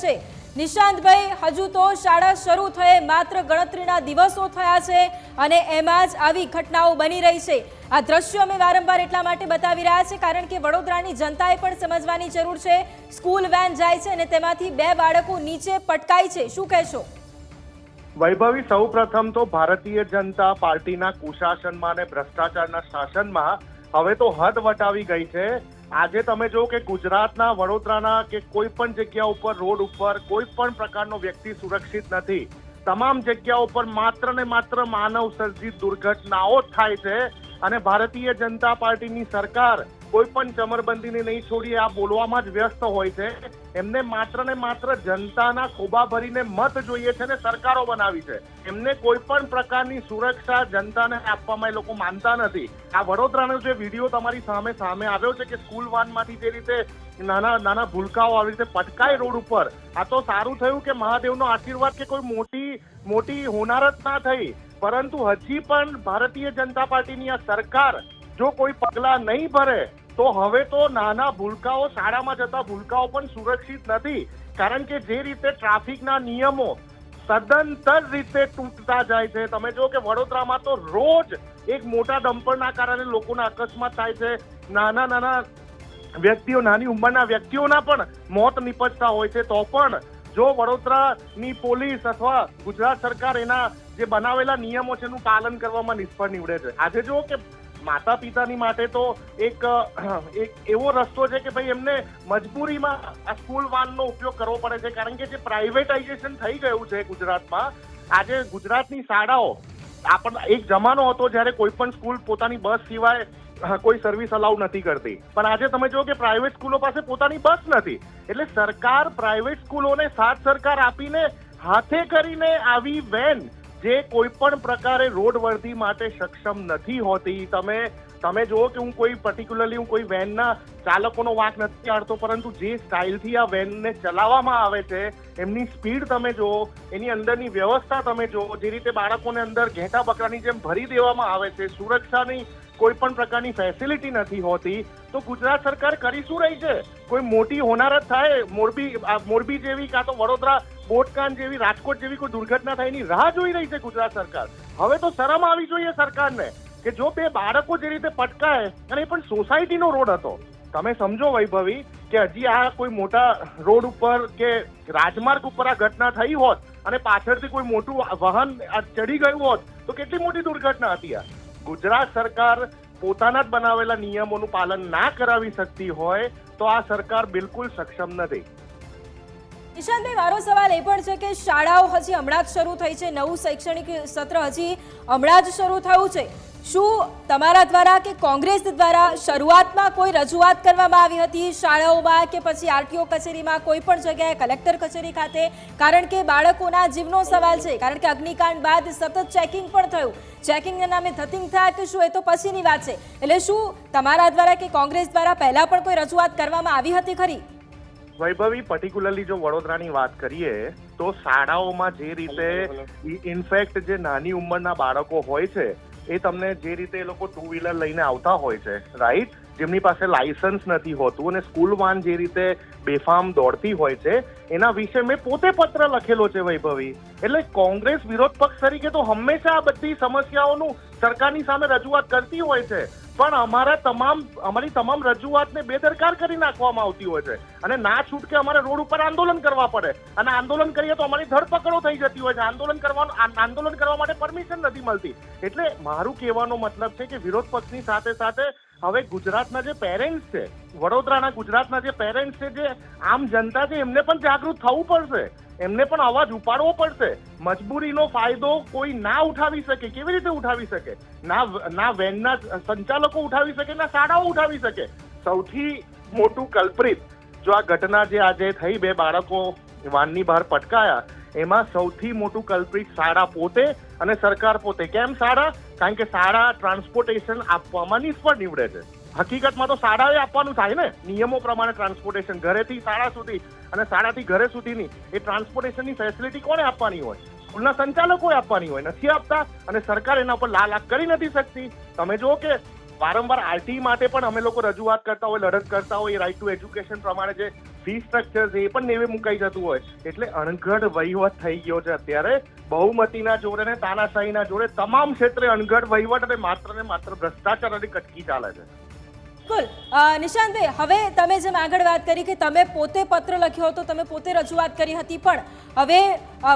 છે। નિશાંતભાઈ, હજુ તો શાળા શરૂ થયે માત્ર ગણતરીના દિવસો થયા છે અને એમાં જ આવી ઘટનાઓ બની રહી છે। આ દ્રશ્યો અમે વારંવાર એટલા માટે બતાવી રહ્યા છે કારણ કે વડોદરાની જનતાએ પણ સમજવાની જરૂર છે। સ્કૂલ વેન જાય છે અને તેમાંથી 2 બાળકો નીચે પટકાય છે। શું કહેશો? વૈભવી, સૌપ્રથમ તો ભારતીય જનતા પાર્ટીના કુશાસનમાં અને ભ્રષ્ટાચારના શાસનમાં હવે તો હદ વટાવી ગઈ છે। આજે તમે જો કે ગુજરાતના વડોદરાના કે કોઈ પણ જગ્યા ઉપર રોડ ઉપર કોઈ પણ પ્રકારનો વ્યક્તિ સુરક્ષિત નથી। તમામ જગ્યાઓ પર માત્ર ને માત્ર માનવ સર્જિત દુર્ઘટનાઓ જ થાય છે અને ભારતીય જનતા પાર્ટીની સરકાર કોઈ પણ ચમરબંધીને નહીં છોડી આ બોલવામાં જ વ્યસ્ત હોય છે। એમને માત્ર ને માત્ર જનતાના ખોબા ભરીને મત જોઈએ છે ને સરકારો બનાવી છે। એમને કોઈ પણ પ્રકારની સુરક્ષા જનતાને આપવામાં એ લોકો માનતા નથી। આ વડોદરાનો જે વિડીયો તમારી સામે આવ્યો છે કે સ્કૂલ વાનમાંથી જે રીતે નાના ભૂલકાઓ આવી રીતે પટકાય રોડ ઉપર, આ તો સારું થયું કે મહાદેવનો આશીર્વાદ કે કોઈ મોટી હોનારત ના થઈ, પરંતુ હજી પણ ભારતીય જનતા પાર્ટીની આ સરકાર જો કોઈ પગલાં નહીં ભરે તો હવે તો નાના ભૂલકાઓ, શાળામાં જતા ભૂલકાઓ પણ સુરક્ષિત નથી। કારણ કે જે રીતે ટ્રાફિકના નિયમો સદંતર રીતે તૂટતા જાય છે। તમે જો કે વડોદરામાં તો રોજ એક મોટા ડમ્પરના કારણે લોકોના અકસ્માત થાય છે। નાના વ્યક્તિઓ, નાની ઉંમરના વ્યક્તિઓના પણ મોત નિપજતા હોય છે। તો પણ જો વડોદરાની પોલીસ અથવા ગુજરાત સરકાર એના જે બનાવેલા નિયમો છે એનું પાલન કરવામાં નિષ્ફળ નીવડે છે। આજે જો કે માતા પિતાની માટે તો એક એવો રસ્તો છે કે ભાઈ એમને મજબૂરીમાં આ સ્કૂલ વાનનો ઉપયોગ કરવો પડે છે। કારણ કે જે પ્રાઇવેટાઇઝેશન થઈ ગયું છે ગુજરાતમાં, આજે ગુજરાતની શાળાઓ, એક જમાનો હતો જ્યારે કોઈ પણ સ્કૂલ પોતાની બસ સિવાય કોઈ સર્વિસ અલાઉ નથી કરતી, પણ આજે તમે જો કે પ્રાઇવેટ સ્કૂલો પાસે પોતાની બસ નથી। એટલે સરકાર પ્રાઇવેટ સ્કૂલોને સાથ સરકાર આપીને હાથે કરીને આવી વેન જે કોઈ પણ પ્રકારે રોડ વર્ધી માટે સક્ષમ નથી હોતી। તમે જુઓ કે હું કોઈ વેનના ચાલકોનો વાંક નથી કાઢતો, પરંતુ જે સ્ટાઇલથી આ વેનને ચલાવવામાં આવે છે, એમની સ્પીડ તમે જુઓ, એની અંદરની વ્યવસ્થા તમે જુઓ, જે રીતે બાળકોને અંદર ઘેટા બકરાની જેમ ભરી દેવામાં આવે છે, સુરક્ષાની કોઈ પણ પ્રકારની ફેસિલિટી નથી હોતી, તો ગુજરાત સરકાર કરી શું રહી છે? કોઈ મોટી હોનારત થાય, મોરબી જેવી કાં તો વડોદરા બોટકાન જેવી, રાજકોટ જેવી કોઈ દુર્ઘટના થાય એની રાહ જોઈ રહી છે ગુજરાત સરકાર। હવે તો શરમ આવી જોઈએ સરકારને કે જો 2 બાળકો જે રીતે પટકાય, અને એ પણ સોસાયટીનો રોડ હતો। તમે સમજો વૈભવી કે હજી આ કોઈ મોટા રોડ ઉપર કે રાજમાર્ગ ઉપર આ ઘટના થઈ હોત અને પાછળથી કોઈ મોટું વાહન ચડી ગયું હોત તો કેટલી મોટી દુર્ઘટના હતી। આ ગુજરાત સરકાર પોતાના જ બનાવેલા નિયમોનું પાલન ના કરાવી શકતી હોય તો આ સરકાર બિલકુલ સક્ષમ નથી। નિશાંતભાઈ, મારો સવાલ એ પણ છે કે શાળાઓ હજી હમણાં જ શરૂ થઈ છે, નવું શૈક્ષણિક સત્ર હજી હમણાં જ શરૂ થયું છે। શું તમારા દ્વારા કે કોંગ્રેસ દ્વારા શરૂઆતમાં કોઈ રજૂઆત કરવામાં આવી હતી શાળાઓમાં કે પછી આરટીઓ કચેરીમાં, કોઈ પણ જગ્યાએ, કલેક્ટર કચેરી ખાતે? કારણ કે બાળકોના જીવનો સવાલ છે। કારણ કે અગ્નિકાંડ બાદ સતત ચેકિંગ પણ થયું, ચેકિંગના નામે ધતિંગ થયા કે શું, એ તો પછીની વાત છે। એટલે શું તમારા દ્વારા કે કોંગ્રેસ દ્વારા પહેલા પણ કોઈ રજૂઆત કરવામાં આવી હતી ખરી? વૈભવી, પર્ટિક્યુલરલી જો વડોદરાની વાત કરીએ તો શાળાઓમાં જે રીતે ઇનફેક્ટ જે નાની ઉંમરના બાળકો હોય છે એ તમને જે રીતે એ લોકો 2 વ્હીલર લઈને આવતા હોય છે, રાઈટ, જેમની પાસે લાયસન્સ નથી હોતું અને સ્કૂલ વાન જે રીતે બેફામ દોડતી હોય છે, એના વિશે મેં પોતે પત્ર લખેલો છે વૈભવી। એટલે કોંગ્રેસ વિરોધ પક્ષ તરીકે તો હંમેશા આ બધી સમસ્યાઓનું સરકારની સામે રજૂઆત કરતી હોય છે, પણ અમારી તમામ રજૂઆતને બેદરકાર કરી નાખવામાં આવતી હોય છે અને ના છૂટકે અમારે રોડ ઉપર આંદોલન કરવા પડે અને આંદોલન કરીએ તો અમારી ધરપકડો થઈ જતી હોય છે। આંદોલન કરવા માટે પરમિશન નથી મળતી। એટલે મારું કહેવાનો મતલબ છે કે વિરોધ પક્ષની સાથે સાથે હવે ગુજરાતના જે પેરેન્ટ્સ છે, વડોદરાના ગુજરાતના જે પેરેન્ટ્સ છે, જે આમ જનતા છે, એમને પણ જાગૃત થવું પડશે, એમને પણ અવાજ ઉપાડવો પડશે। મજબૂરીનો ફાયદો કોઈ ના ઉઠાવી શકે। કેવી રીતે ઉઠાવી શકે? ના વેનના સંચાલકો ઉઠાવી શકે, ના શાળાઓ ઉઠાવી શકે। સૌથી મોટું કલ્પ્રિટ જો આ ઘટના જે આજે થઈ, 2 બાળકો વાનની બહાર પટકાયા, એમાં સૌથી મોટું કલ્પ્રિટ શાળા પોતે અને સરકાર પોતે। કેમ શાળા? કારણ કે શાળા ટ્રાન્સપોર્ટેશન આપવામાં નિષ્ફળ નીવડે છે। હકીકતમાં તો શાળાએ આપવાનું થાય ને, નિયમો પ્રમાણે ટ્રાન્સપોર્ટેશન ઘરેથી શાળા સુધી અને શાળાથી ઘરે સુધીની એ ટ્રાન્સપોર્ટેશનની ફેસિલિટી કોને આપવાની હોય? સ્કૂલના સંચાલકોએ આપવાની હોય, નથી આપતા અને સરકાર એના ઉપર લાલ આંખ કરી નથી શકતી। તમે જુઓ કે વારંવાર આરટી માટે પણ અમે લોકો રજૂઆત કરતા હોય, લડત કરતા હોય, રાઇટ ટુ એજ્યુકેશન પ્રમાણે જે ફી સ્ટ્રક્ચર છે એ પણ નેવે મુકાઈ જતું હોય. એટલે અણઘડ વહીવટ થઈ ગયો છે અત્યારે. બહુમતીના જોડે ને તાનાશાહીના જોડે તમામ ક્ષેત્રે અણઘડ વહીવટ અને માત્ર ભ્રષ્ટાચાર અને કટકી ચાલે છે. બિલકુલ. નિશાંતભાઈ, હવે તમે જેમ આગળ વાત કરી કે તમે પોતે પત્ર લખ્યો હતો, તમે પોતે રજૂઆત કરી હતી, પણ હવે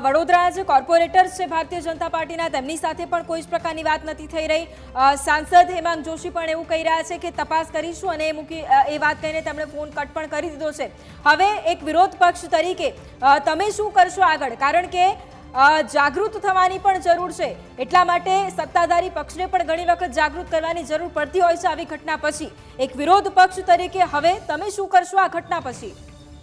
વડોદરાના જે કોર્પોરેટર્સ છે ભારતીય જનતા પાર્ટીના, તેમની સાથે પણ કોઈ જ પ્રકારની વાત નથી થઈ રહી. સાંસદ હેમાંગ જોશી પણ એવું કહી રહ્યા છે કે તપાસ કરીશું, અને એ વાત કહીને તેમણે ફોન કટ પણ કરી દીધો છે. હવે એક વિરોધ પક્ષ તરીકે તમે શું કરશો આગળ? કારણ કે જાગૃત થવાની પણ જરૂર છે, એટલા માટે સત્તાધારી પક્ષને પણ ઘણી વખત જાગૃત કરવાની જરૂર પડતી હોય છે આવી ઘટના પછી. એક વિરોધ પક્ષ તરીકે હવે તમે શું કરશો આ ઘટના પછી?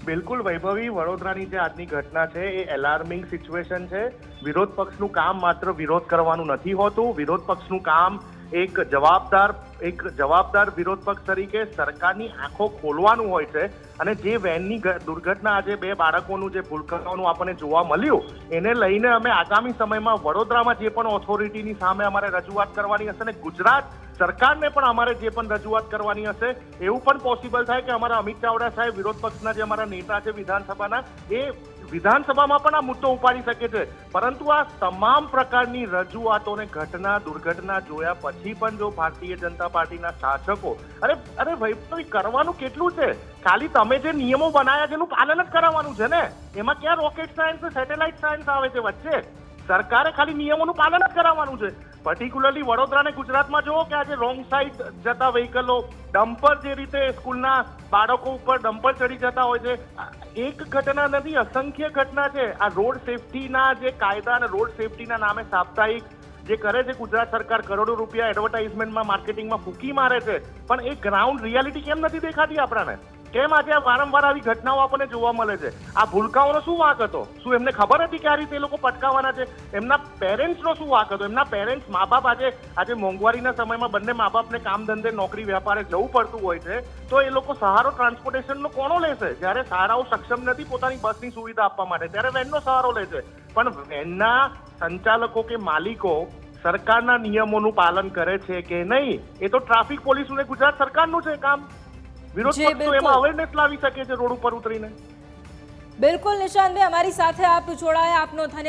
બિલકુલ વૈભવી, વડોદરાની જે આજની ઘટના છે એ એલાર્મિંગ સિચ્યુએશન છે. વિરોધ પક્ષનું કામ માત્ર વિરોધ કરવાનું નથી હોતું. વિરોધ પક્ષનું કામ એક જવાબદાર વિરોધ પક્ષ તરીકે સરકારની આંખો ખોલવાનું હોય છે. અને જે વેનની દુર્ઘટના આજે 2 બાળકોનું જે ભૂલકાઓનું આપણને જોવા મળ્યું, એને લઈને અમે આગામી સમયમાં વડોદરામાં જે પણ ઓથોરિટીની સામે અમારે રજૂઆત કરવાની હશે, ને ગુજરાત સરકારને પણ અમારે જે પણ રજૂઆત કરવાની હશે, એવું પણ પોસિબલ થાય કે અમારા અમિત ચાવડા સાહેબ, વિરોધ પક્ષના જે અમારા નેતા છે વિધાનસભાના, એ વિધાનસભામાં પણ આ મુદ્દો ઉપાડી શકે છે. પરંતુ આ તમામ પ્રકારની રજૂઆતોને દુર્ઘટના જોયા પછી પણ જો ભારતીય જનતા પાર્ટીના શાસકો અરે ભાઈ કરવાનું કેટલું છે? ખાલી તમે જે નિયમો બનાવ્યા છે એનું પાલન જ કરાવવાનું છે ને. એમાં ક્યાં રોકેટ સાયન્સ, સેટેલાઇટ સાયન્સ આવે છે વચ્ચે? સરકારે ખાલી નિયમોનું પાલન જ કરાવવાનું છે. પર્ટિક્યુલરલી વડોદરા અને ગુજરાતમાં જુઓ કે આજે રોંગ સાઈડ જતા વ્હીકલો, ડમ્પર જે રીતે સ્કૂલના બાળકો ઉપર ડમ્પર ચડી જતા હોય છે, એક ઘટના નથી, અસંખ્ય ઘટના છે. આ રોડ સેફટીના જે કાયદા અને રોડ સેફટીના નામે સાપ્તાહિક જે કરે છે ગુજરાત સરકાર, કરોડો રૂપિયા એડવર્ટાઇઝમેન્ટમાં, માર્કેટિંગમાં ફૂંકી મારે છે, પણ એ ગ્રાઉન્ડ રિયાલિટી કેમ નથી દેખાતી આપણને? કેમ આજે વારંવાર આવી ઘટનાઓ આપણને જોવા મળે છે? આ ભૂલકાઓનો શું વાંક હતો? શું એમને ખબર હતી કે આ રીતે એ લોકો પટકાવવાના છે? એમના પેરેન્ટ્સનો શું વાંક હતો? એમના પેરેન્ટ્સ, મા બાપ આજે મોંઘવારીના સમયમાં બંને મા બાપને કામ ધંધે, નોકરી, વ્યાપારે જવું પડતું હોય છે, તો એ લોકો સહારો ટ્રાન્સપોર્ટેશનનો કોનો લેશે? જ્યારે શાળાઓ સક્ષમ નથી પોતાની બસની સુવિધા આપવા માટે, ત્યારે વેનનો સહારો લે છે. પણ વેનના સંચાલકો કે માલિકો સરકારના નિયમોનું પાલન કરે છે કે નહીં, એ તો ટ્રાફિક પોલીસ અને ગુજરાત સરકારનું છે કામ. વિરોધ પક્ષ તો એમાં અવેરનેસ લાવી શકે છે રોડ ઉપર ઉતરીને. બિલકુલ નિશાંતભાઈ, અમારી સાથે આપ જોડાયા, આપનો ધન્યવાદ.